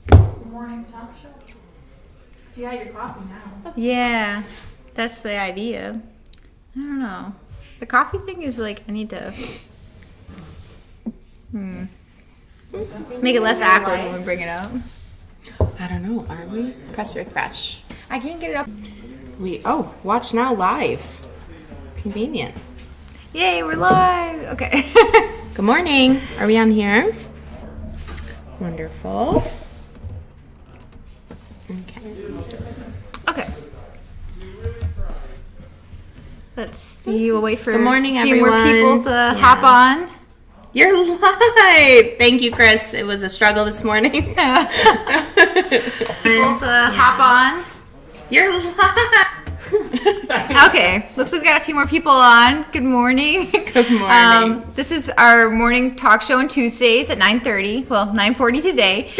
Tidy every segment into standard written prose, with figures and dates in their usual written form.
Good morning talk show. So you had your coffee now. Yeah, that's the idea. I don't know. The coffee thing is like, I need to make it less awkward when we bring it up. I don't know. Are we? Press refresh. I can't get it up. Watch now live. Convenient. Yay, we're live. Okay. Good morning. Are we on here? Wonderful. Okay. Let's see. We'll wait for Good morning, a few more everyone. people to hop on. You're live. Thank you, Chris. It was a struggle this morning. People to hop on. You're live. Okay, looks like we got a few more people on. Good morning. Good morning. This is our morning talk show on Tuesdays at 9:30. Well, 9:40 today.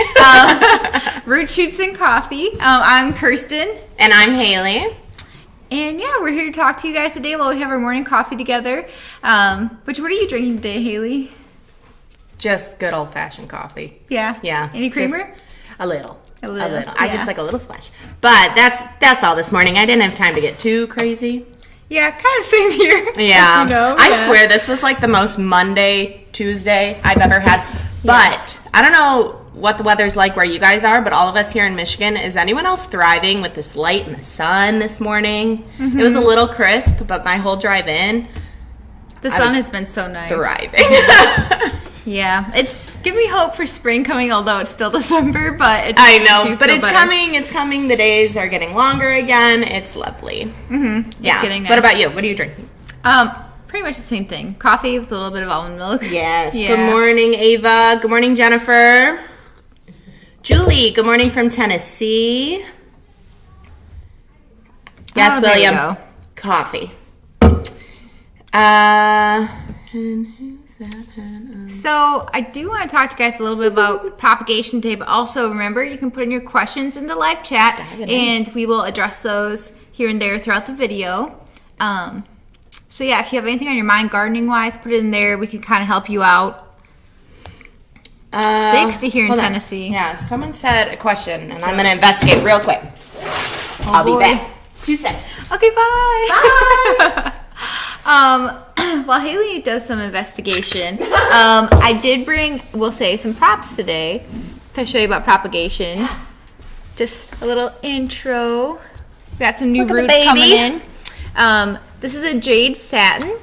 Root Shoots and Coffee. I'm Kirsten. And I'm Haley. And yeah, we're here to talk to you guys today while we have our morning coffee together. What are you drinking today, Haley? Just good old-fashioned coffee. Yeah? Yeah. Any creamer? Just a little. A little. I just like a little splash. But that's all this morning. I didn't have time to get too crazy. Yeah, kind of same here. Yeah. You know, I swear this was like the most Monday, Tuesday I've ever had. But I don't know what the weather's like where you guys are, but all of us here in Michigan, is anyone else thriving with this light and the sun this morning? Mm-hmm. It was a little crisp, but my whole drive in, the sun has been so nice. Thriving. Yeah, it's giving me hope for spring coming, although it's still December, but it I know, but it's better. coming. It's coming. The days are getting longer again. It's lovely. Mm-hmm. Yeah. It's getting nice. What about you? What are you drinking? Pretty much the same thing. Coffee with a little bit of almond milk. Yes. Yeah. Good morning, Ava. Good morning, Jennifer. Julie, good morning from Tennessee. Yes, there you William. go. Coffee. And who's that? So I do want to talk to you guys a little bit about propagation today, but also remember you can put in your questions in the live chat and we will address those here and there throughout the video. So yeah, if you have anything on your mind gardening wise, put it in there. We can kind of help you out. 60 here in Tennessee. Yeah, someone said a question and I'm going to investigate real quick. I'll be back. 2 seconds. Okay, bye. Bye. While Haley does some investigation, I did bring, we'll say, some props today to show you about propagation. Just a little intro. We got some new roots coming in. This is a jade satin.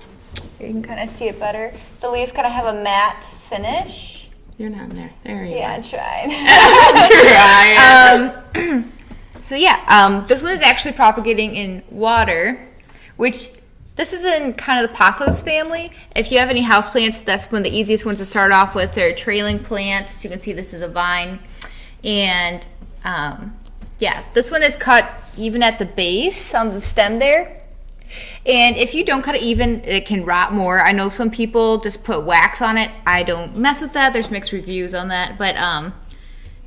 You can kind of see it better. The leaves kind of have a matte finish. You're not there. There you Yeah, are. I'm trying. Trying. So yeah, this one is actually propagating in water, which this is in kind of the pothos family. If you have any houseplants, that's one of the easiest ones to start off with. They're trailing plants. You can see this is a vine. And yeah, this one is cut even at the base on the stem there. And if you don't cut it even, it can rot more. I know some people just put wax on it. I don't mess with that. There's mixed reviews on that. But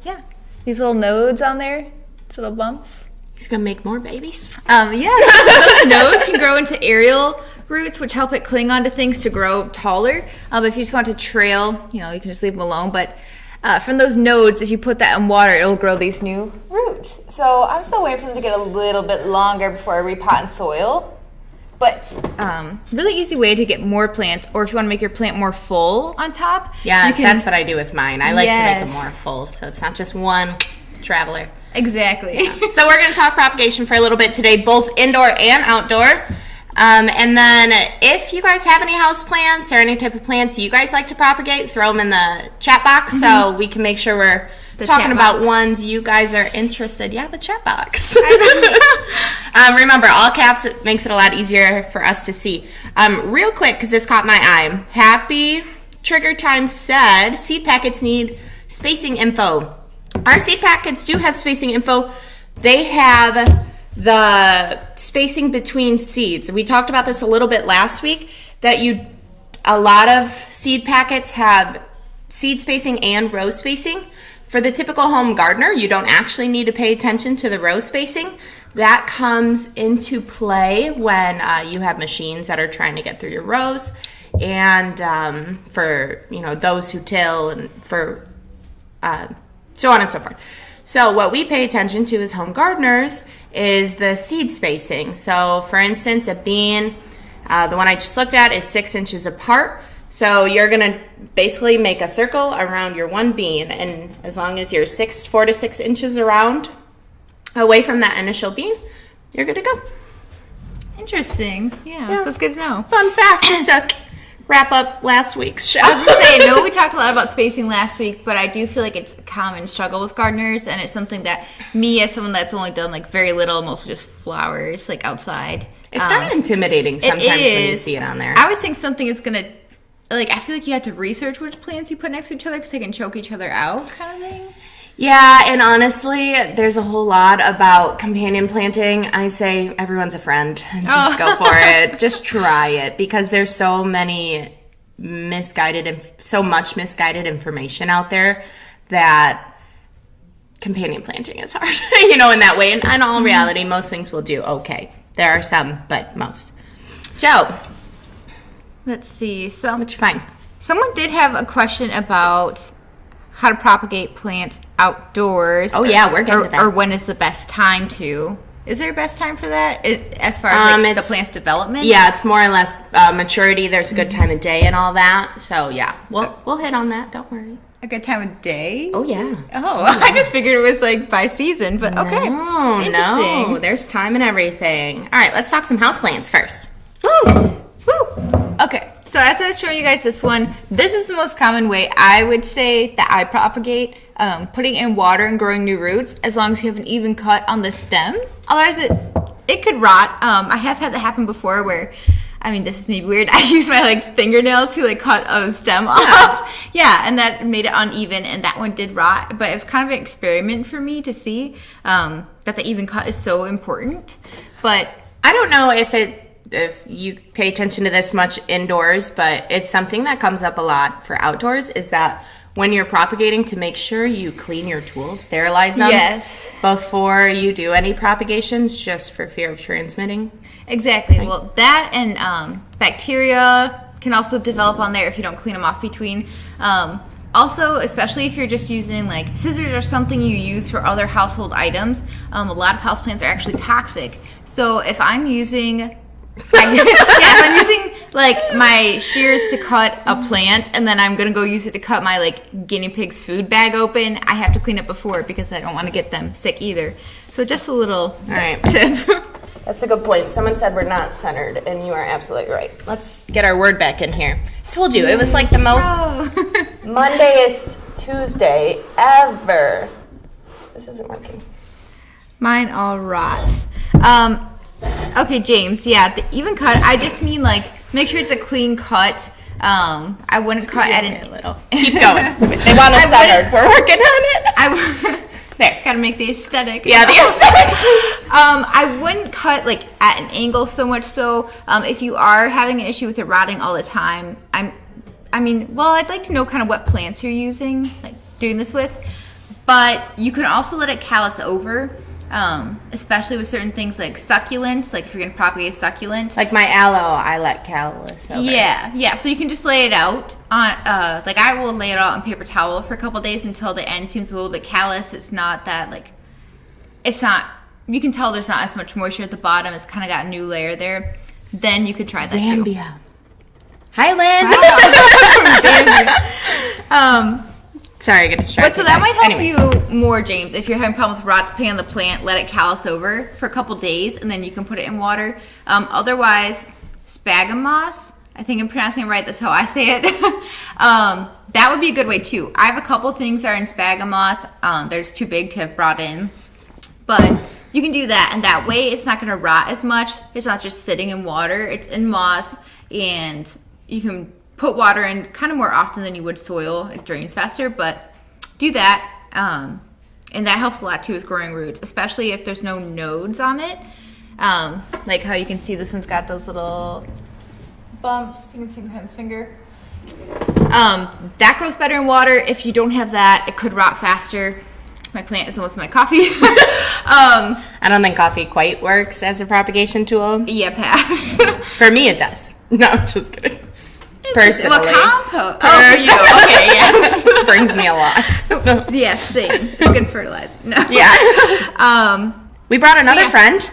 yeah, these little nodes on there, these little bumps. He's going to make more babies. Yeah, so those nodes can grow into aerial roots, which help it cling onto things to grow taller. But if you just want to trail, you can just leave them alone. But from those nodes, if you put that in water, it'll grow these new roots. So I'm still waiting for them to get a little bit longer before I repot in soil. But really easy way to get more plants, or if you want to make your plant more full on top. Yes, that's what I do with mine. I like to make them more full, so it's not just one traveler. Exactly. Yeah. So we're going to talk propagation for a little bit today, both indoor and outdoor. And then if you guys have any house plants or any type of plants you guys like to propagate, throw them in the chat box so we can make sure we're talking about ones you guys are interested. Yeah, the chat box. Remember, all caps, it makes it a lot easier for us to see. Real quick, because this caught my eye. Happy Trigger Time said seed packets need spacing info. Our seed packets do have spacing info. They have the spacing between seeds. We talked about this a little bit last week, that a lot of seed packets have seed spacing and row spacing. For the typical home gardener, you don't actually need to pay attention to the row spacing. That comes into play when you have machines that are trying to get through your rows, and for those who till, and for so on and so forth. So what we pay attention to as home gardeners is the seed spacing. So for instance, a bean, the one I just looked at, is 6 inches apart. So you're going to basically make a circle around your one bean, and as long as you're 4 to 6 inches away from that initial bean, you're good to go. Interesting. Yeah, that's good to know. Fun fact, just to wrap up last week's show. I was going to say, I know we talked a lot about spacing last week, but I do feel like it's a common struggle with gardeners, and it's something that me, as someone that's only done like very little, mostly just flowers, like outside. It's kind of intimidating sometimes when you see it on there. I always think something is going to, like, I feel like you have to research which plants you put next to each other because they can choke each other out, kind of thing. Yeah, and honestly, there's a whole lot about companion planting. I say everyone's a friend. Just go for it. Just try it, because there's so much misguided information out there that companion planting is hard, in that way. And in all reality, most things will do okay. There are some, but most. Joe. Let's see. So, What you find? someone did have a question about how to propagate plants outdoors. Oh, yeah, we're getting to that. Or when is the best time to? Is there a best time for that, as far as the plant's development? Yeah, it's more or less maturity. There's a good time of day and all that. So, yeah, we'll hit on that. Don't worry. A good time of day? Oh, yeah. Oh, I just figured it was like by season, but okay. Interesting. No, there's time and everything. All right, let's talk some houseplants first. Woo! Okay, so as I was showing you guys this one, this is the most common way I would say that I propagate, putting in water and growing new roots, as long as you have an even cut on the stem. Otherwise, it could rot. I have had that happen before where, this is maybe weird, I used my fingernail to cut a stem off. Yeah, and that made it uneven, and that one did rot, but it was kind of an experiment for me to see that the even cut is so important. But I don't know if you pay attention to this much indoors, but it's something that comes up a lot for outdoors, is that when you're propagating, to make sure you clean your tools, sterilize them before you do any propagations, just for fear of transmitting. Exactly. Well, that and bacteria can also develop on there if you don't clean them off between. Also, especially if you're just using scissors or something you use for other household items, a lot of houseplants are actually toxic. So if I'm using if I'm using my shears to cut a plant, and then I'm gonna go use it to cut my guinea pig's food bag open, I have to clean it before, because I don't want to get them sick either. So just a little tip. That's a good point. Someone said we're not centered, and you are absolutely right. Let's get our word back in here. I told you, it was the most Mondayest Tuesday ever. This isn't working. Mine all rots. Okay, James, the even cut, I just mean make sure it's a clean cut. I wouldn't cut at an... Keep going. They want us centered. We're working on it. There. Gotta make the aesthetic. Yeah, the aesthetics. I wouldn't cut at an angle so much so. If you are having an issue with it rotting all the time, I'd like to know kind of what plants you're using, doing this with. But you can also let it callus over. Especially with certain things like succulents, if you're going to propagate a succulent. My aloe, I let callus over. Yeah, so you can just lay it out on, I will lay it out on paper towel for a couple days until the end seems a little bit callous. It's not that, you can tell there's not as much moisture at the bottom. It's kind of got a new layer there. Then you could try that too. Zambia. Hi, Lynn. Sorry, I get distracted. But so that might help you more, James. If you're having a problem with rot, depending on the plant, let it callus over for a couple days, and then you can put it in water. Otherwise, Sphagnum Moss, I think I'm pronouncing it right. That's how I say it. That would be a good way too. I have a couple things that are in Sphagnum Moss. They're just too big to have brought in, but you can do that, and that way it's not going to rot as much. It's not just sitting in water. It's in moss, and you can put water in kind of more often than you would soil. It drains faster, but do that. And that helps a lot too with growing roots, especially if there's no nodes on it. Like how you can see this one's got those little bumps. You can see behind his finger. That grows better in water. If you don't have that, it could rot faster. My plant is almost my coffee. I don't think coffee quite works as a propagation tool. Yeah, pass. For me, it does. No, I'm just kidding. personally. Well, compost. Personally. Oh, for you. Okay, yes. Brings me a lot. Yes, same. It's good fertilizer. No. Yeah. We brought another friend.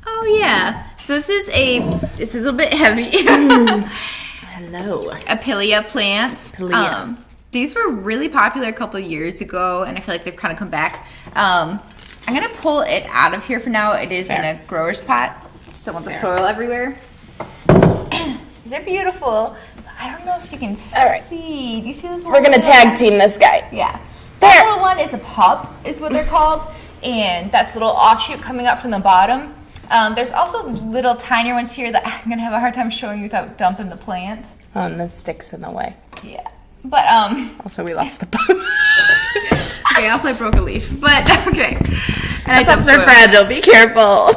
Oh yeah. So this is a little bit heavy. Hello. Apelia Plants. Apelia. These were really popular a couple of years ago, and I feel like they've kind of come back. I'm gonna pull it out of here for now. It is in a grower's pot. Just don't want the soil everywhere. These are beautiful. But I don't know if you can see. Do you see this? We're gonna tag team this guy. Yeah. That little one is a pup, is what they're called, and that's a little offshoot coming up from the bottom. There's also little tinier ones here that I'm gonna have a hard time showing you without dumping the plant. Oh, and the stick's in the way. Yeah. But Also, we lost the pup. okay. Also, I broke a leaf. But okay. And The pups are fragile. Be careful.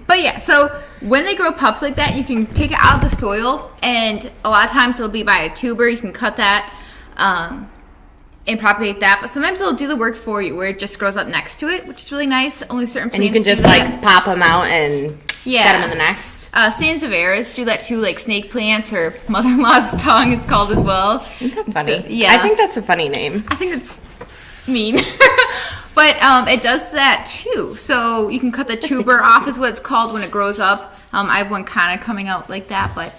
But yeah. So when they grow pups like that, you can take it out of the soil, and a lot of times it'll be by a tuber. You can cut that and propagate that. But sometimes it'll do the work for you, where it just grows up next to it, which is really nice. Only certain plants And you can just do that. pop them out and set them in the next. Sansevieras do that too, like snake plants or mother-in-law's tongue, it's called as well. Isn't that funny? Yeah. I think that's a funny name. I think it's mean. But it does that too. So you can cut the tuber off is what it's called when it grows up. I have one kind of coming out like that, but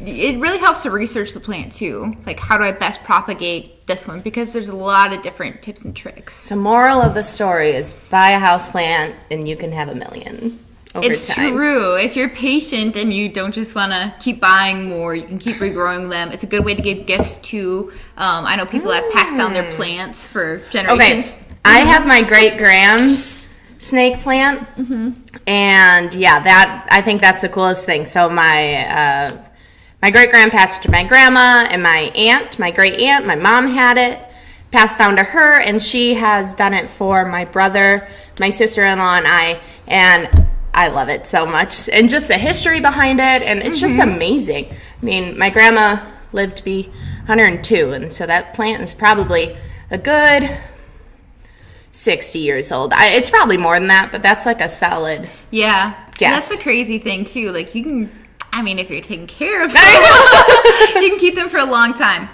it really helps to research the plant too. Like, how do I best propagate this one? Because there's a lot of different tips and tricks. So moral of the story is buy a houseplant and you can have $1 million over It's time. true. If you're patient and you don't just want to keep buying more, you can keep regrowing them. It's a good way to give gifts too. I know people have passed down their plants for generations. Okay, I have my great grand's snake plant, and yeah, that I think that's the coolest thing. So my great grand passed it to my grandma and my aunt, my great aunt. My mom had it, passed down to her, and she has done it for my brother, my sister-in-law, and I. And I love it so much, and just the history behind it, and it's just amazing. I mean, my grandma lived to be 102, and so that plant is probably a good 60 years old. It's probably more than that, but that's like a solid Yeah. guess. And that's the crazy thing too. Like, you can, I mean, if you're taking care of them, you can keep them for a long time.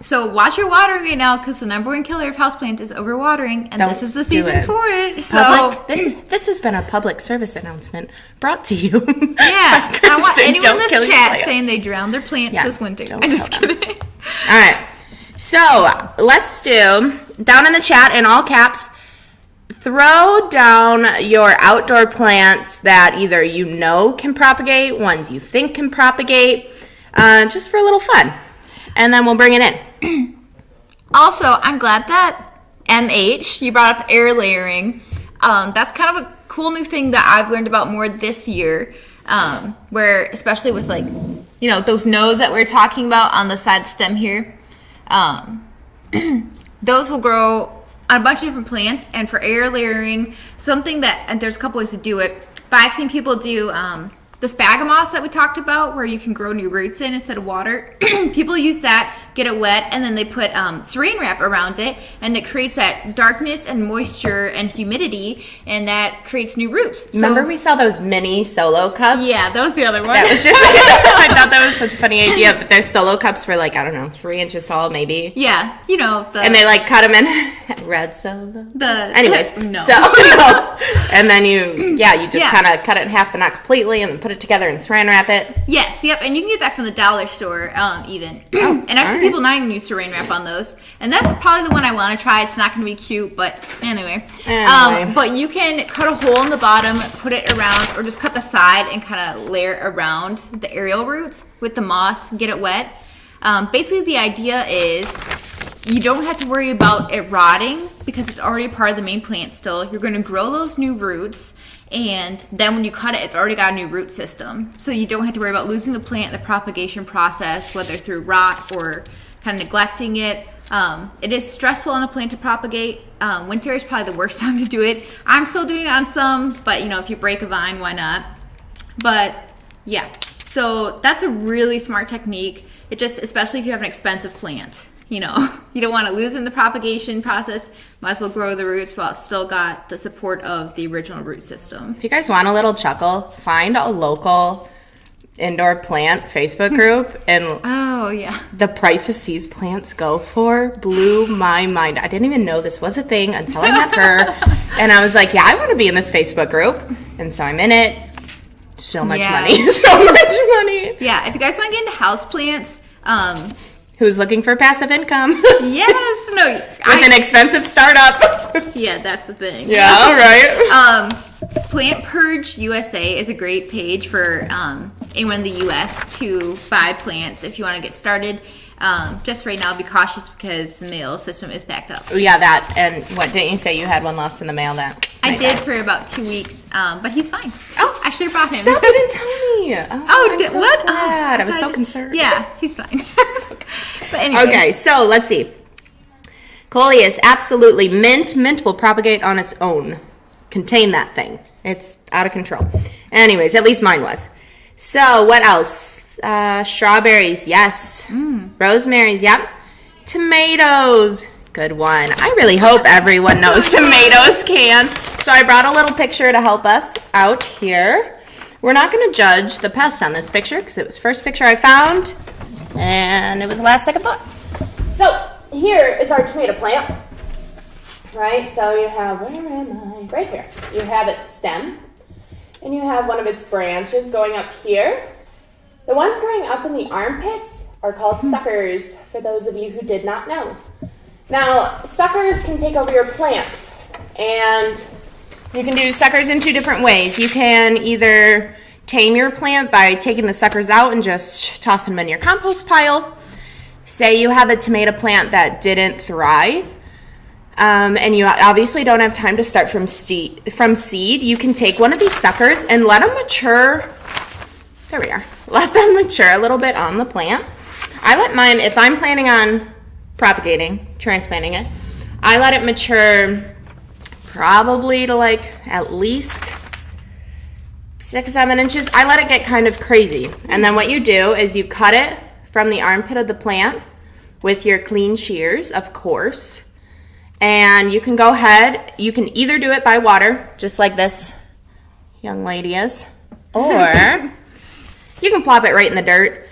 So watch your watering right now, because the number one killer of houseplants is overwatering, and this is the season for it. So this has been a public service announcement brought to you. yeah, by I want Kirsten. anyone Don't in kill this your chat plants. saying they drowned their plants Yeah, this winter. don't I'm just kill them. kidding. All right. So let's do, down in the chat in all caps, throw down your outdoor plants that either you know can propagate, ones you think can propagate, just for a little fun. And then we'll bring it in. Also, I'm glad that MH, you brought up air layering. That's kind of a cool new thing that I've learned about more this year, where especially with, like, you know, those nodes that we're talking about on the side of the stem here, those will grow on a bunch of different plants. And for air layering, something that, and there's a couple ways to do it, but I've seen people do the Sphagnum Moss that we talked about, where you can grow new roots in instead of water. People use that, get it wet, and then they put saran wrap around it, and it creates that darkness and moisture and humidity, and that creates new roots. Remember we saw those mini solo cups? Yeah, that was the other one. That was just, I thought that was such a funny idea, but their solo cups were like, I don't know, 3 inches tall maybe. Yeah, you know. And they like cut them in red solo. Anyways, no. So, and then you just kind of cut it in half, but not completely, and then put it together and saran wrap it. Yes, yep, and you can get that from the dollar store, even. And I've seen people not even use saran wrap on those, and that's probably the one I want to try. It's not going to be cute, but anyway. But you can cut a hole in the bottom, put it around, or just cut the side and kind of layer around the aerial roots with the moss, get it wet. Basically, the idea is you don't have to worry about it rotting, because it's already part of the main plant still. You're going to grow those new roots, and then when you cut it, it's already got a new root system. So you don't have to worry about losing the plant in the propagation process, whether through rot or kind of neglecting it. It is stressful on a plant to propagate. Winter is probably the worst time to do it. I'm still doing it on some, but you know, if you break a vine, why not? But yeah, so that's a really smart technique. It just, especially if you have an expensive plant, you know, you don't want to lose in the propagation process. Might as well grow the roots while it's still got the support of the original root system. If you guys want a little chuckle, find a local indoor plant Facebook group, and Oh, yeah. the prices these plants go for blew my mind. I didn't even know this was a thing until I met her. And I was like, yeah, I want to be in this Facebook group. And so I'm in it. So much money. So much money. Yeah, if you guys want to get into houseplants, Who's looking for passive income? yes, no, With an expensive startup. yeah, that's the thing. Yeah, all right. Plant Purge USA is a great page for anyone in the U.S. to buy plants if you want to get started. Just right now, be cautious because the mail system is backed up. Yeah, that. And what, didn't you say you had one lost in the mail that? I did for about 2 weeks, but he's fine. Oh, I should have brought him. Stop it and tell me. I'm so what? glad. Oh, I was so concerned. Yeah, he's fine. But anyway. Okay, so let's see. Coleus, absolutely. Mint will propagate on its own. Contain that thing. It's out of control. Anyways, at least mine was. So what else? Strawberries, yes. Rosemary's, yep. Tomatoes, good one. I really hope everyone knows tomatoes can. So I brought a little picture to help us out here. We're not going to judge the pest on this picture because it was the first picture I found and it was the last second thought. So here is our tomato plant. Right, so you have, where am I? Right here. You have its stem, and you have one of its branches going up here. The ones growing up in the armpits are called suckers, for those of you who did not know. Now, suckers can take over your plant, and you can do suckers in two different ways. You can either tame your plant by taking the suckers out and just tossing them in your compost pile. Say you have a tomato plant that didn't thrive, and you obviously don't have time to start from seed, you can take one of these suckers and let them mature. There we are. Let them mature a little bit on the plant. I let mine, if I'm planning on propagating, transplanting it, I let it mature probably to like at least 6-7 inches. I let it get kind of crazy. And then what you do is you cut it from the armpit of the plant with your clean shears, of course. And you can go ahead, you can either do it by water, just like this young lady is, or you can plop it right in the dirt.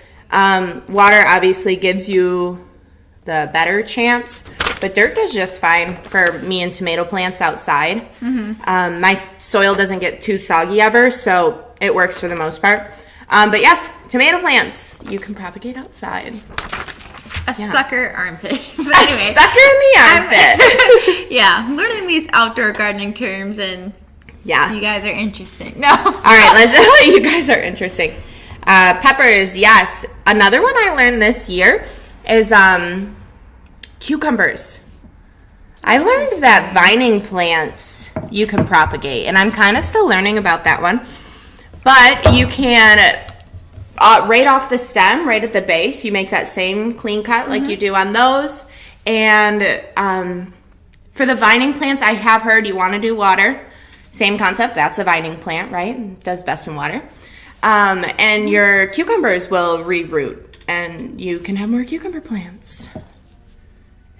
Water obviously gives you the better chance, but dirt does just fine for me and tomato plants outside. My soil doesn't get too soggy ever, so it works for the most part. But yes, tomato plants, you can propagate outside. Sucker armpit. But anyway, a sucker in the armpit. Yeah, I'm learning these outdoor gardening terms, and yeah, you guys are interesting. No. All right, you guys are interesting. Peppers, yes. Another one I learned this year is cucumbers. I learned that vining plants you can propagate, and I'm kind of still learning about that one. But you can, right off the stem, right at the base, you make that same clean cut like you do on those. And for the vining plants, I have heard you want to do water. Same concept, that's a vining plant, right? It does best in water. And your cucumbers will reroot, and you can have more cucumber plants.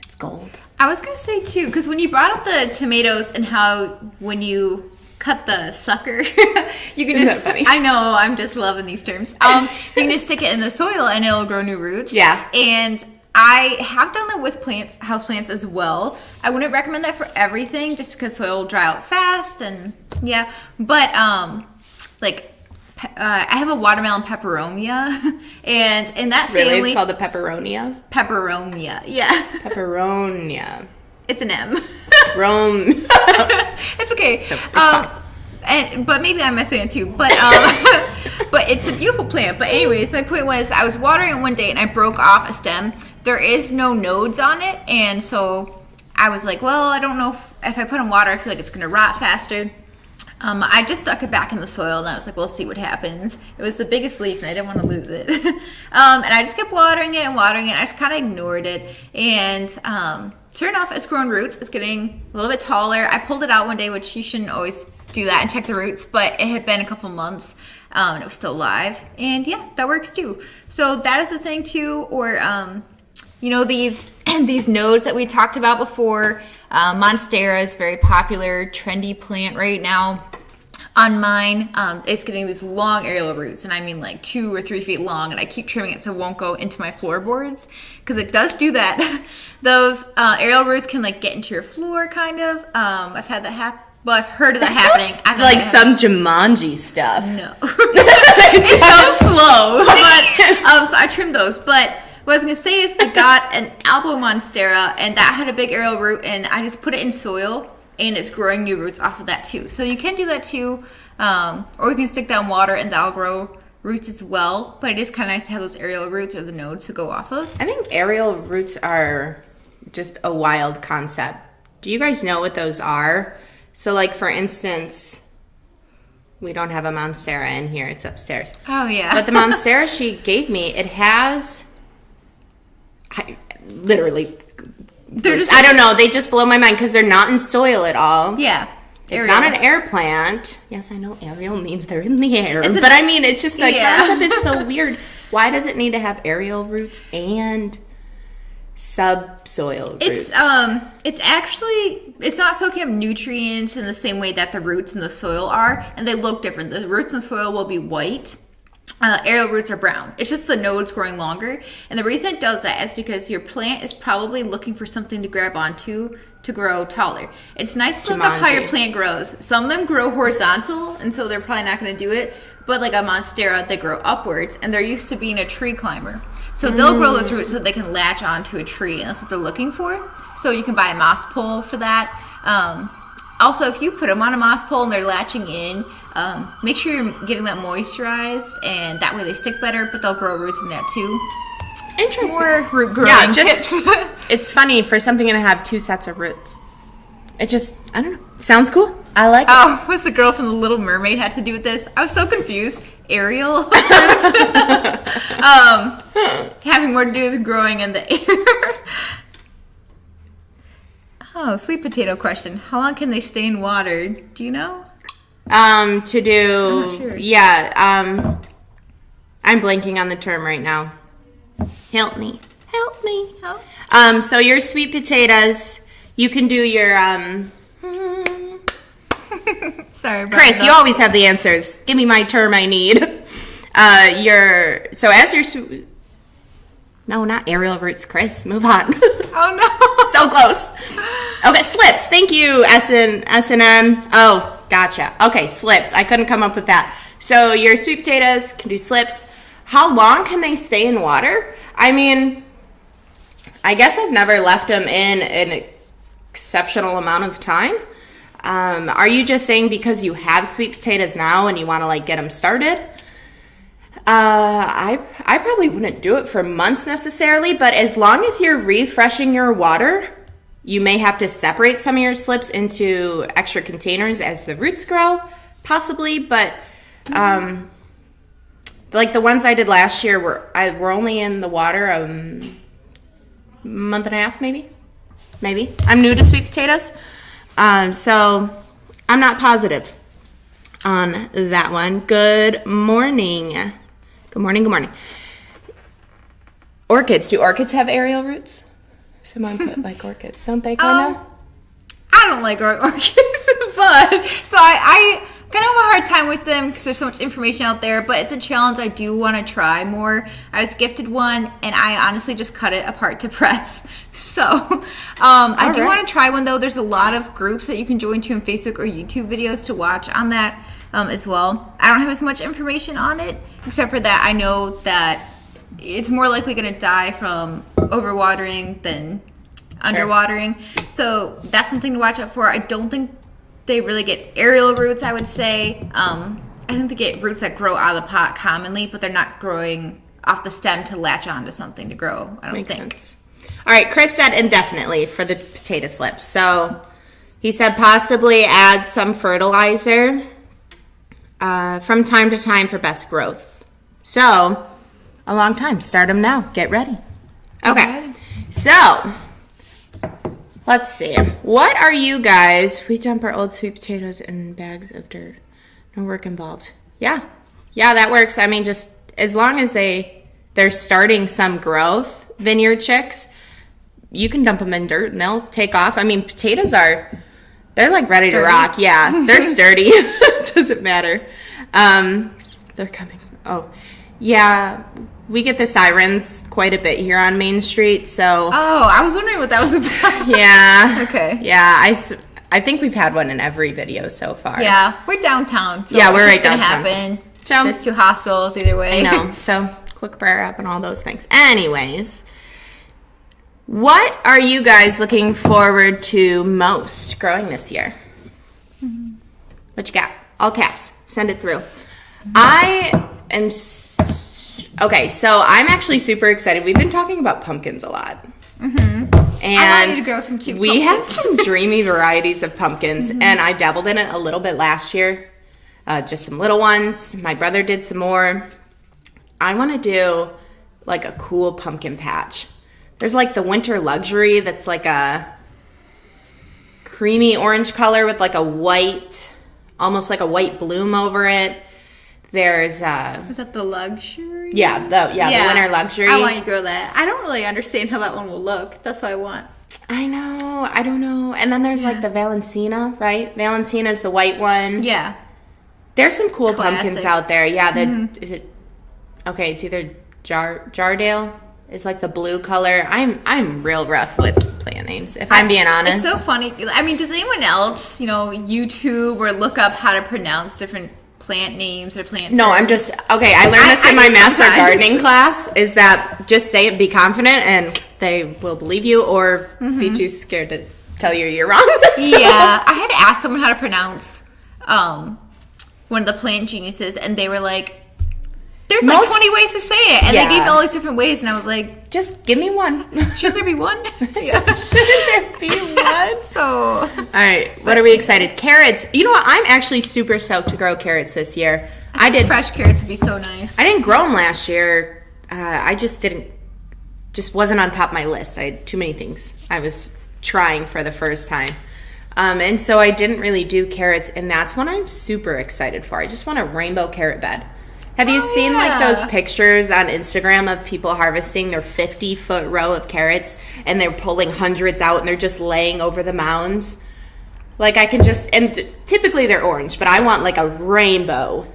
It's gold. I was going to say, too, because when you brought up the tomatoes and how when you cut the sucker, you can just, I know, I'm just loving these terms. You can just stick it in the soil and it'll grow new roots. Yeah. And I have done that with plants, houseplants as well. I wouldn't recommend that for everything just because soil will dry out fast and yeah. But I have a watermelon peperonia, and in that family... Really? It's called the pepperonia? Pepperonia, yeah. Pepperonia. It's an M. Rome. It's okay. It's fine. But maybe I'm messing it too. But but it's a beautiful plant. But anyways, my point was I was watering it one day and I broke off a stem. There is no nodes on it, and so I was like, well, I don't know if I put in water, I feel like it's going to rot faster. I just stuck it back in the soil, and I was like, we'll see what happens. It was the biggest leaf, and I didn't want to lose it. And I just kept watering it. I just kind of ignored it. And sure enough, it's grown roots. It's getting a little bit taller. I pulled it out one day, which you shouldn't always do that and check the roots, but it had been a couple months, and it was still alive. And yeah, that works too. So that is the thing too. Or, these nodes that we talked about before. Monstera is very popular, trendy plant right now. on mine, it's getting these long aerial roots, and I mean like 2 or 3 feet long, and I keep trimming it so it won't go into my floorboards, because it does do that. Those aerial roots can like get into your floor, kind of. I've had that happen. Well, I've heard of that happening. Sounds like some Jumanji stuff. No. It sounds slow. But, so I trimmed those. But what I was going to say is I got an elbow Monstera, and that had a big aerial root, and I just put it in soil, and it's growing new roots off of that too. So you can do that too. Or you can stick that in water, and that'll grow roots as well. But it is kind of nice to have those aerial roots or the nodes to go off of. I think aerial roots are just a wild concept. Do you guys know what those are? So, like, for instance, we don't have a Monstera in here. It's upstairs. Oh, yeah. But the Monstera she gave me, it has literally, I don't know. They just blow my mind because they're not in soil at all. Yeah. It's not an air plant. Yes, I know aerial means they're in the air. But I mean, it's just the concept is so weird. Why does it need to have aerial roots and subsoil roots? It's actually, it's not soaking up nutrients in the same way that the roots in the soil are, and they look different. The roots in the soil will be white. Aerial roots are brown. It's just the nodes growing longer, and the reason it does that is because your plant is probably looking for something to grab onto to grow taller. It's nice to look up how your plant grows. Some of them grow horizontal, and so they're probably not going to do it, but like a Monstera, they grow upwards, and they're used to being a tree climber. So they'll grow those roots so that they can latch onto a tree, and that's what they're looking for. So you can buy a moss pole for that. Also, if you put them on a moss pole and they're latching in, make sure you're getting that moisturized, and that way they stick better, but they'll grow roots in that too. Interesting. More root growing tips. It's funny for something to have 2 sets of roots. It just, I don't know. Sounds cool. I like it. Oh, what's the girl from The Little Mermaid had to do with this? I was so confused. Ariel. Having more to do with growing in the air. Oh, sweet potato question. How long can they stay in water? Do you know? To do, I'm not sure. Yeah, I'm blanking on the term right now. Help me. Help. So your sweet potatoes, you can do your, Sorry, Chris, you always have the answers. Give me my term I need. No, not aerial roots, Chris. Move on. Oh, no. So close. Okay, slips. Thank you, S&M. Oh, gotcha. Okay, slips. I couldn't come up with that. So your sweet potatoes can do slips. How long can they stay in water? I mean, I guess I've never left them in an exceptional amount of time. Are you just saying because you have sweet potatoes now and you want to like get them started? I probably wouldn't do it for months necessarily, but as long as you're refreshing your water, you may have to separate some of your slips into extra containers as the roots grow, possibly, but like the ones I did last year were only in the water a month and a half, maybe. I'm new to sweet potatoes, so I'm not positive on that one. Good morning. Orchids. Do orchids have aerial roots? Someone put like orchids, don't they, kind of? I don't like growing orchids, but so I kind of have a hard time with them because there's so much information out there, but it's a challenge I do want to try more. I was gifted one, and I honestly just cut it apart to press. So I do want to try one, though. There's a lot of groups that you can join to in Facebook or YouTube videos to watch on that as well. I don't have as much information on it, except for that I know that it's more likely going to die from overwatering than underwatering. So that's one thing to watch out for. I don't think they really get aerial roots, I would say. I think they get roots that grow out of the pot commonly, but they're not growing off the stem to latch onto something to grow, I don't think. Sense. All right, Chris said indefinitely for the potato slips. So he said possibly add some fertilizer from time to time for best growth. So a long time. Start them now. Get ready. Okay. So let's see. What are you guys? We dump our old sweet potatoes in bags of dirt. No work involved. Yeah, that works. I mean, just as long as they're starting some growth, vineyard chicks, you can dump them in dirt and they'll take off. I mean, potatoes they're like ready to rock. Yeah, they're sturdy. it doesn't matter. They're coming. Oh, yeah. We get the sirens quite a bit here on Main Street, so. Oh, I was wondering what that was about. Yeah. Okay. Yeah, I think we've had one in every video so far. Yeah, we're downtown. So yeah, we're right it's gonna downtown. happen. So, there's 2 hospitals either way. I know. So, quick prayer up and all those things. Anyways, what are you guys looking forward to most growing this year? What you got? All caps. Send it through. I am. Okay, so I'm actually super excited. We've been talking about pumpkins a lot. And I want you to grow some cute we have pumpkins. some dreamy varieties of pumpkins, and I dabbled in it a little bit last year. Just some little ones. My brother did some more. I want to do like a cool pumpkin patch. There's like the winter luxury that's like a creamy orange color with like a white, almost like a white bloom over it. There's Is that the luxury? the winter luxury. I want you to grow that. I don't really understand how that one will look. That's what I want. I know. I don't know. And then there's like the Valencina, right? Valencina's the white one. Yeah. There's some cool Classic. pumpkins out there. Yeah, is it? Okay, it's either Jardale is like the blue color. I'm real rough with plant names, if I'm being honest. It's so funny. I mean, does anyone else, YouTube or look up how to pronounce different plant names or plant No, I'm terms? just okay. I learned this in my do master sometimes. gardening class. Is that just say it, be confident, and they will believe you, or be too scared to tell you you're wrong. So- Yeah, I had to ask someone how to pronounce one of the plant geniuses, and they were like, "There's like Most- 20 ways to say it," and they Yeah. gave me all these different ways, and I was like, Just give me one. "Shouldn't there be one?" Yeah. Shouldn't there be one? So All right, what are we excited? Carrots. You know what? I'm actually super stoked to grow carrots this year. I did. fresh carrots would be so nice. I didn't grow them last year. I just wasn't on top of my list. I had too many things I was trying for the first time. And so I didn't really do carrots, and that's what I'm super excited for. I just want a rainbow carrot bed. Have you seen like those pictures on Instagram of people harvesting their 50-foot row of carrots, and they're pulling hundreds out, and they're just laying over the mounds? Like I could just, and typically they're orange, but I want like a rainbow.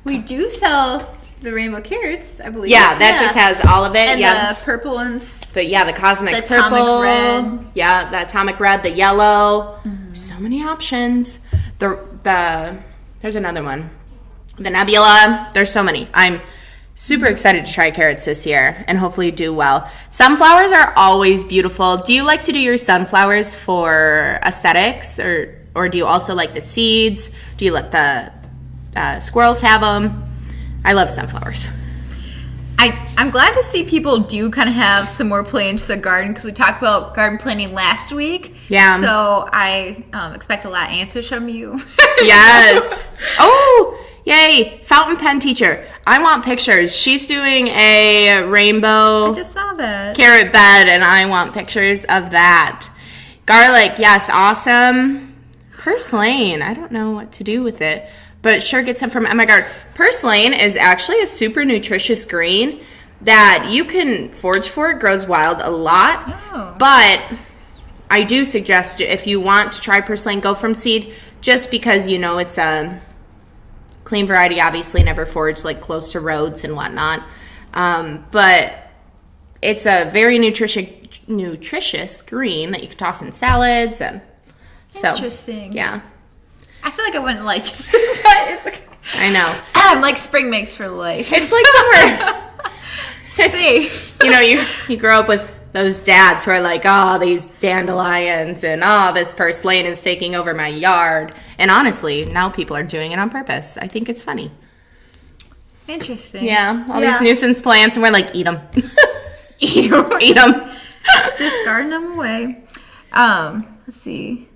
We do sell the rainbow carrots, I believe. Yeah, that just has all of it. And yeah. the purple ones. The cosmic The purple, atomic red. Yeah, the atomic red, the yellow. So many options. There's another one. The nebula. There's so many. I'm super excited to try carrots this year and hopefully do well. Sunflowers are always beautiful. Do you like to do your sunflowers for aesthetics, or do you also like the seeds? Do you let the squirrels have them? I love sunflowers. I'm glad to see people do kind of have some more play into the garden, because we talked about garden planning last week. Yeah. So I expect a lot of answers from you. Yes. Oh, yay. Fountain pen teacher. I want pictures. She's doing a rainbow I just saw that. carrot bed, and I want pictures of that. Garlic. Yes. Awesome. Purslane. I don't know what to do with it, but sure get some from MIgardener. Purslane is actually a super nutritious green that you can forage for. It grows wild a lot. Oh. But I do suggest if you want to try purslane, go from seed, just because it's a clean variety, obviously never foraged like close to roads and whatnot. But it's a very nutritious green that you can toss in salads. And so, Interesting. yeah. I feel like I wouldn't like it. But it's like, I know. like spring makes for life. It's like when Safe. you grow up with those dads who are like, oh, these dandelions and this purslane is taking over my yard. And honestly, now people are doing it on purpose. I think it's funny. Interesting. Yeah, all these nuisance plants, and we're like, eat them. Eat 'em. Eat them. Just garden them away. Let's see.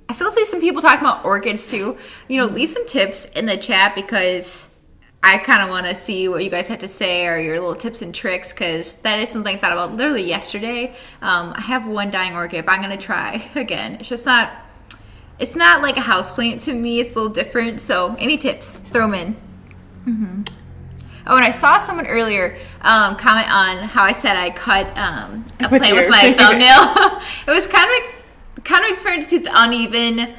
I still see some people talking about orchids too. Leave some tips in the chat, because I kind of want to see what you guys have to say, or your little tips and tricks, because that is something I thought about literally yesterday. I have one dying orchid, but I'm going to try again. It's not like a houseplant to me. It's a little different. So any tips, throw them in. Mm-hmm. Oh, and I saw someone earlier comment on how I said I cut a plant with my thumbnail. It was kind of experiencing to see the uneven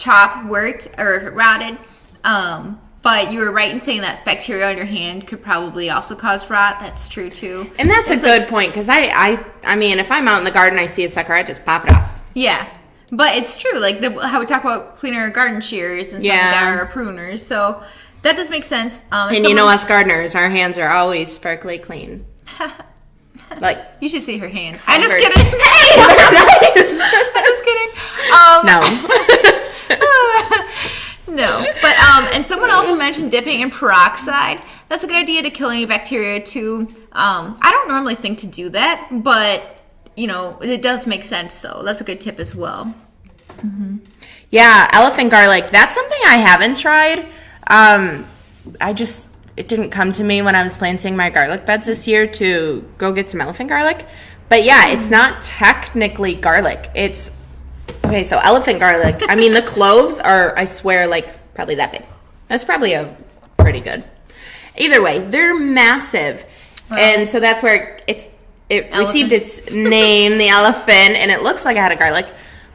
chop worked or if it rotted. But you were right in saying that bacteria on your hand could probably also cause rot. That's true too. And that's a good point, because I mean, if I'm out in the garden, I see a sucker, I just pop it off. Yeah. But it's true, like how we talk about cleaning our garden shears and stuff like that, or pruners. So that does make sense. And you know us gardeners, our hands are always sparkly clean. Like, you should see her hands. I'm just kidding. Hey, they're nice. I'm just kidding. No, but and someone also mentioned dipping in peroxide. That's a good idea to kill any bacteria too. I don't normally think to do that, but you know it does make sense. So that's a good tip as well. Mm-hmm. Yeah, elephant garlic. That's something I haven't tried. It didn't come to me when I was planting my garlic beds this year to go get some elephant garlic. But yeah, it's not technically garlic. It's okay, so elephant garlic. I mean, the cloves are, I swear, like probably that big. That's probably a pretty good. Either way, they're massive. Wow. And so that's where it received its name, the elephant, and it looks like it had a garlic.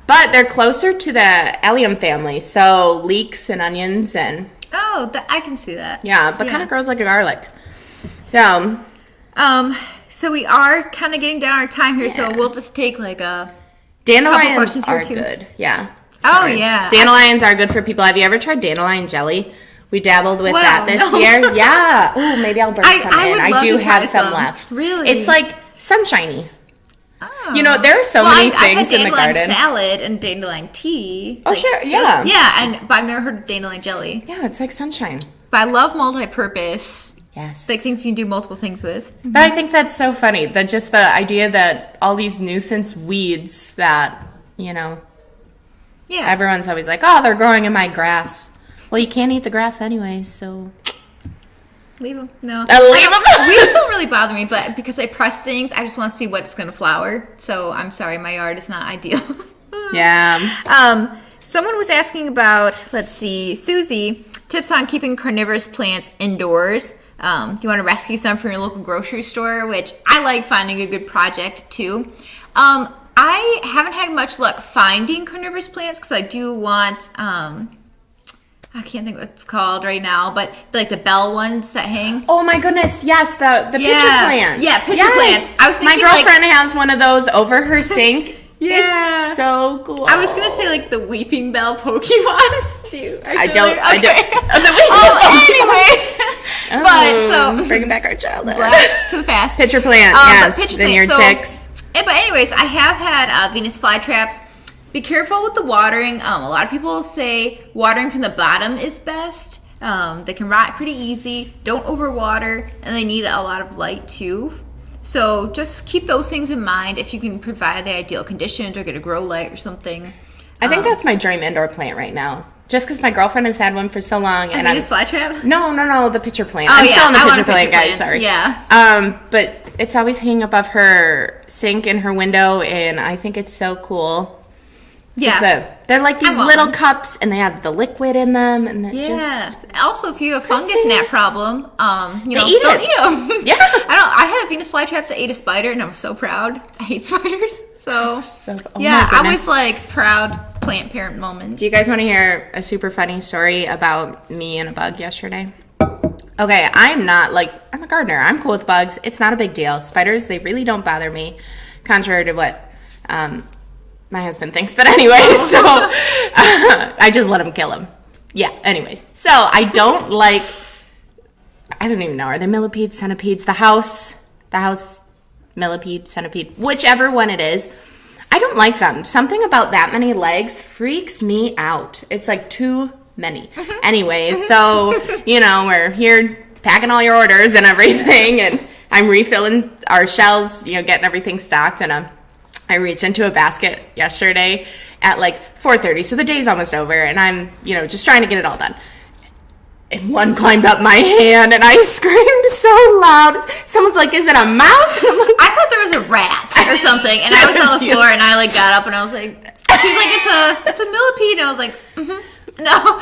But they're closer to the allium family, so leeks and onions and... Oh, I can see that. Yeah, but kind of grows like a garlic. So... So we are kind of getting down our time here, so we'll just take like a... Dandelions are good. Yeah. Oh, yeah. Dandelions are good for people. Have you ever tried dandelion jelly? We dabbled with that this year. Yeah. Oh, maybe I'll burn some in. I do have some left. Really? It's like sunshiny. Oh. You know, there are so many things in the garden. I've had dandelion salad and dandelion tea. Oh, sure. Yeah. Yeah, but I've never heard of dandelion jelly. Yeah, it's like sunshine. But I love multi-purpose. Yes. Like things you can do multiple things with. But I think that's so funny. That just the idea that all these nuisance weeds that, you know, everyone's always like, oh, they're growing in my grass. Well, you can't eat the grass anyway, so... Leave them. No. Leave them. Weeds don't really bother me, but because I press things, I just want to see what's going to flower. So I'm sorry, my yard is not ideal. Yeah. Someone was asking about, let's see, Susie, tips on keeping carnivorous plants indoors. You want to rescue some from your local grocery store, which I like finding a good project too. I haven't had much luck finding carnivorous plants because I do want, I can't think what it's called right now, but like the bell ones that hang. Oh my goodness, yes, the pitcher plant. Yeah, pitcher plants. I was thinking my girlfriend has one of those over her sink. Yeah. It's so cool. I was gonna say like the weeping bell Pokemon. I don't. Anyway, but so bringing back our childhood. Blast to the past. Pitcher plant, yes. Pitcher Vineyard ticks. But anyways, I have had Venus flytraps. Be careful with the watering. A lot of people say watering from the bottom is best. They can rot pretty easy. Don't overwater, and they need a lot of light too. So just keep those things in mind if you can provide the ideal conditions or get a grow light or something. I think that's my dream indoor plant right now. Just because my girlfriend has had one for so long. And Venus flytrap? No, the pitcher plant. Oh, I'm still in the pitcher plant, guys. Sorry. Yeah. But it's always hanging above her sink in her window, and I think it's so cool. Yeah. They're like these little cups, and they have the liquid in them, and Also, if you have a fungus gnat problem, they'll eat them. Yeah. I had a Venus flytrap that ate a spider, and I was so proud. I hate spiders, so I was like proud plant parent moment. Do you guys want to hear a super funny story about me and a bug yesterday? Okay, I'm a gardener. I'm cool with bugs. It's not a big deal. Spiders, they really don't bother me, contrary to what my husband thinks. But anyway, so I just let him kill him. Yeah, anyways. So I don't even know. Are they millipedes, centipedes? The house millipede, centipede, whichever one it is. I don't like them. Something about that many legs freaks me out. It's like too many. Anyways, so, we're here packing all your orders and everything, and I'm refilling our shelves, getting everything stocked, and I reached into a basket yesterday at 4:30, so the day's almost over, and I'm, just trying to get it all done. And one climbed up my hand, and I screamed so loud. Someone's like, "Is it a mouse?" And I'm like, I thought there was a rat or something, and I was on the floor, and I got up, and I was like, she's like, it's a millipede, and I was like, no.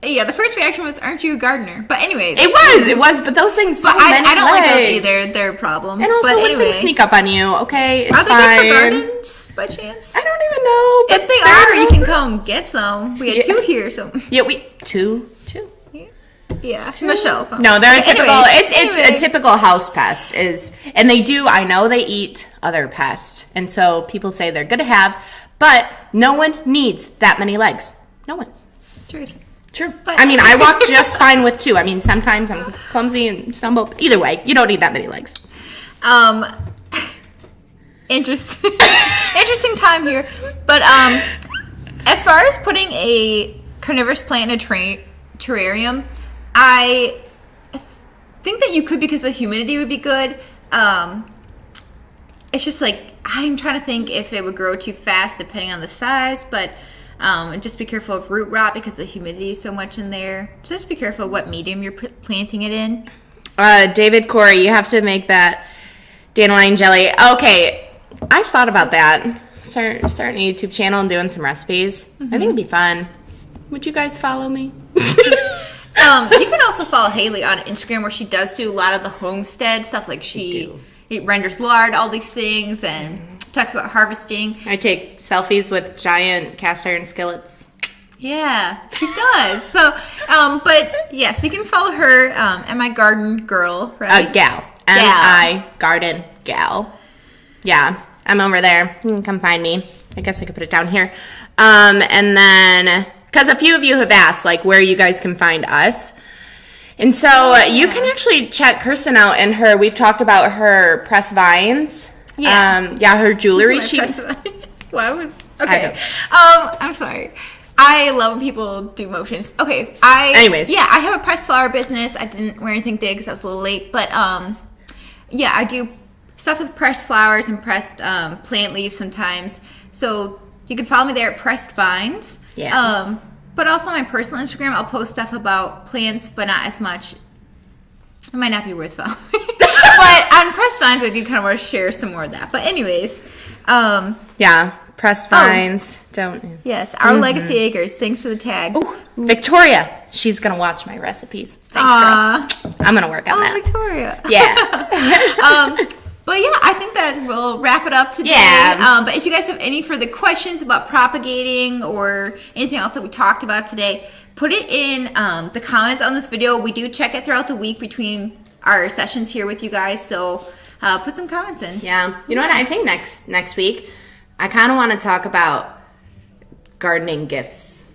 Yeah, the first reaction was, "Aren't you a gardener?" But anyways, It was, but those things. But so many I don't like those legs. either. They're a problem. And also, but when anyway, things sneak up on you, okay, it's are they fine. good for gardens by chance? I don't even know. But If they are, you can come get some. We had 2 here, so Yeah, two. yeah, Michelle. Found No, they're a But typical. anyways, It's anyway. a typical house pest. And they do. I know they eat other pests, and so people say they're good to have, but no one needs that many legs. No one. Truth. True. But- I mean, I walk just fine with 2. I mean, sometimes I'm clumsy and stumble. Either way, you don't need that many legs. Interesting, interesting time here. But as far as putting a carnivorous plant in a terrarium, I think that you could because the humidity would be good. It's just like I'm trying to think if it would grow too fast depending on the size, but and just be careful of root rot because the humidity is so much in there. So just be careful of what medium you're planting it in. David Corey, you have to make that dandelion jelly. Okay, I've thought about that. Starting a YouTube channel and doing some recipes. I think it'd be fun. Would you guys follow me? You can also follow Haley on Instagram where she does do a lot of the homestead stuff. Like she renders lard, all these things, and talks about harvesting. I take selfies with giant cast iron skillets. Yeah, she does. So, but yes, you can follow her, MIgardener girl, right? Gal. MIgarden gal. Yeah, I'm over there. You can come find me. I guess I could put it down here. And then, because a few of you have asked, like, where you guys can find us. And so you can actually check Kirsten out and we've talked about her press vines. Yeah. Her jewelry. Okay. I'm sorry. I love when people do motions. Okay. Anyways. Yeah, I have a pressed flower business. I didn't wear anything today because I was a little late. But, yeah, I do stuff with pressed flowers and pressed plant leaves sometimes. So you can follow me there at Pressed Vines. Yeah. But also my personal Instagram, I'll post stuff about plants, but not as much. It might not be worth following. But on Pressed Vines, I do kind of want to share some more of that. But anyways, yeah, pressed vines. Don't. Yes, our legacy acres. Thanks for the tag. Ooh, Victoria. She's gonna watch my recipes. Thanks, girl. I'm gonna work on that. Victoria. Yeah. But yeah, I think that we'll wrap it up today. Yeah. But if you guys have any further questions about propagating or anything else that we talked about today, put it in the comments on this video. We do check it throughout the week between our sessions here with you guys. So put some comments in. Yeah. You know what? I think next week, I kind of want to talk about gardening gifts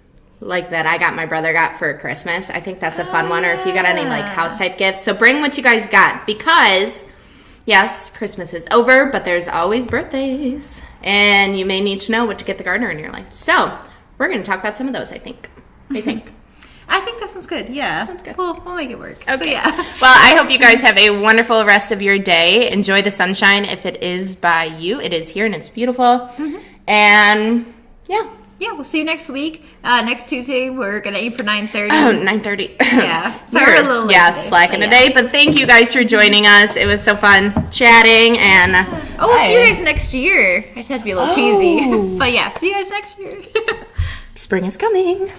like that my brother got for Christmas. I think that's a fun one. Or if you got any like house type gifts. So bring what you guys got because... yes, Christmas is over, but there's always birthdays. And you may need to know what to get the gardener in your life. So, we're going to talk about some of those, I think. I think. I think that sounds good. Yeah. Sounds good. We'll make it work. Okay. But yeah. Well, I hope you guys have a wonderful rest of your day. Enjoy the sunshine if it is by you. It is here and it's beautiful. And, yeah. Yeah, we'll see you next week. Next Tuesday, we're going to aim for 9:30. Oh, 9:30. Yeah. Sorry, we're a little late yeah, today, slacking but today. But thank you guys for joining us. It was so fun chatting. And we'll see you guys next year. I just had to be a little cheesy. But yeah, see you guys next year. spring is coming.